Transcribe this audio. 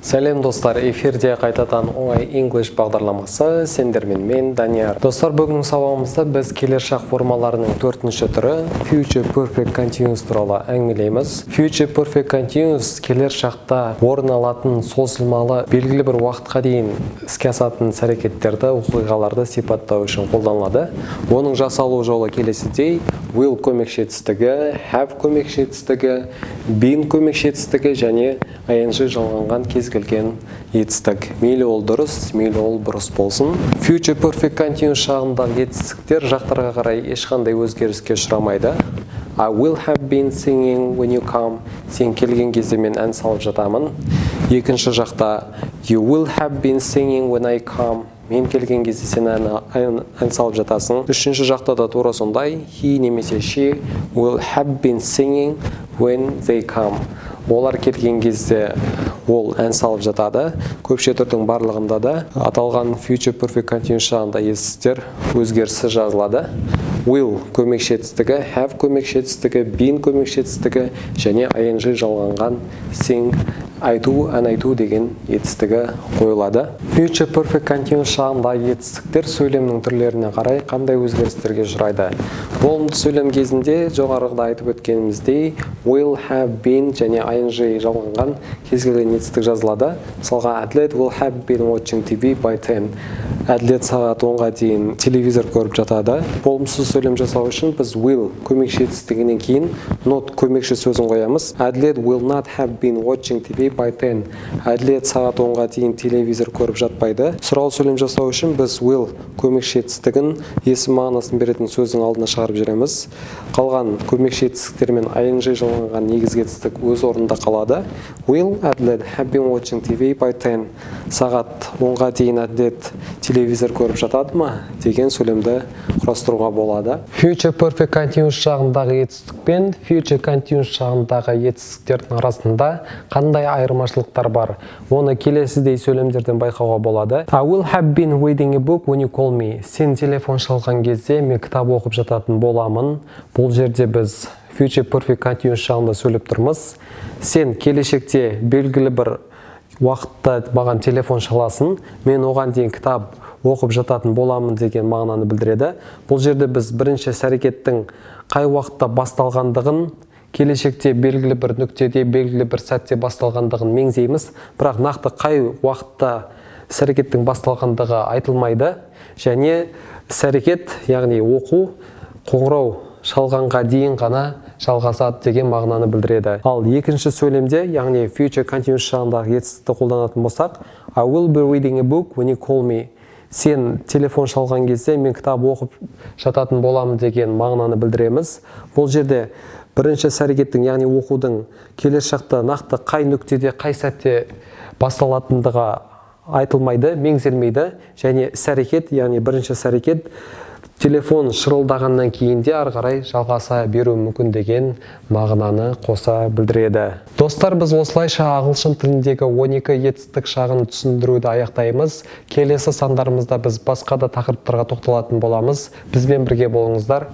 Сәлем достар, эфирде қайтадан оңай English бағдарламасы, сендермен мен Данияр. Достар, бүгінгі сабағымызда біз келешек формаларының 4-ші түрі Future Perfect Continuous туралы әңгімелейміз. Future Perfect Continuous келешекте орын алатын созылмалы белгілі бір уақытқа дейін іске асатын іс-әрекеттерді, оқиғаларды сипаттау үшін қолданылады. Оның жасалу жолы келесідей: will көмекші етістігі, have көмекші етістігі, been көмекші етістігі және ing жалғанған кез келген етістік. Мейлі ол дұрыс, мейлі ол бұрыс болсын. Future Perfect Continuous шағындағы етістіктер жақтарға қарай ешқандай өзгеріске ұшырамайды. I will have been singing when you come. Сен келген кезде мен ән салып жатамын. Екінші жақта you will have been singing when I come. Мен келген кезде сен ән салып жатасың. Үшінші жақта да тура сондай. He немесе she will have been singing when they come. Олар келген кезде ол ән салып жатады. Көпше түрдің барлығында да аталған Future Perfect Continuous шағында етістіктер өзгеріссіз жазылады. Will көмекші етістігі, have көмекші етістігі, been көмекші етістігі және ing жалғанған sing, айту, ән айту деген етістігі қойылады. Future Perfect Continuous шағындағы етістіктер сөйлемнің түрлеріне қарай қандай өзгерістерге ұшырайды. Болымды сөйлем кезінде жоғарыда айтып өткеніміздей will, have been және ing жалғанған кез келген етістік жазылады. Мысалға, Әділет will have been watching TV by 10. Әділет сағат 10-ға дейін телевизор көріп жатады. Болымсыз сөйлем жасау үшін біз will көмекші етістігінен кейін not көмекші сөзін қоямыз. Әділет will not have been watching TV by 10. Әділет сағат 10-ға дейін телевизор көріп жатпайды. Сұрау сөйлем жасау үшін біз will көмекші етістігін есім мағынасын беретін сөздің алдына шығарып жүреміз. Қалған көмекші етістіктермен ing жалғанған негізгі етістік өз орнында қалады. Will Әділет have been watching TV by 10. Сағат 10-ға дейін Әділет телевизор көріп жатады ма деген сөйлемді құрастыруға болады. Future Perfect Continuous шағындағы етістік пен Future Continuous шағындағы етістіктердің арасында қандай айырмашылықтар бар? Оны келесідей сөйлемдерден байқауға болады. I will have been reading a book when you call me. Сен телефон шалған кезде мен кітап оқып жататын боламын. Бұл жерде біз Future Perfect Continuous шағында сөйлеп тұрмыз. Сен келешекте белгілі бір уақытта маған телефон шаласын, мен оған дейін кітап оқып жататын боламын деген мағынаны білдіреді. Бұл жерде біз бірінші іс-әрекеттің қай уақытта басталғандығын, келешекте белгілі бір нүктеде, белгілі бір сәтте басталғандығын меңзейміз, бірақ нақты қай уақытта іс-әрекеттің басталғандығы айтылмайды. Және іс-әрекет, яғни оқу, қоңырау шалғанға дейін ғана жалғасады деген мағынаны білдіреді. Ал екінші сөйлемде, яғни Future Continuous шағындағы етістікті қолданатын болсақ, I will be reading a book when you call me. Сен телефон шалған кезде мен кітап оқып жататын боламын деген мағынаны білдіреміз. Бұл жерде бірінші іс-әрекеттің, яғни оқудың келешекте нақты қай нүктеде, қай сәтте басталатындығы айтылмайды, меңзелмейді. Және іс-әрекет, яғни бірінші іс-әрекет телефон шырылдағаннан кейін де ары қарай жалғаса беру мүмкін деген мағынаны қоса білдіреді. Достар, біз осылайша ағылшын тіліндегі 12 етістік шағын түсіндіруді аяқтаймыз. Келесі сандарымызда біз басқа да тақырыптарға тоқталатын боламыз. Бізбен бірге болыңыздар.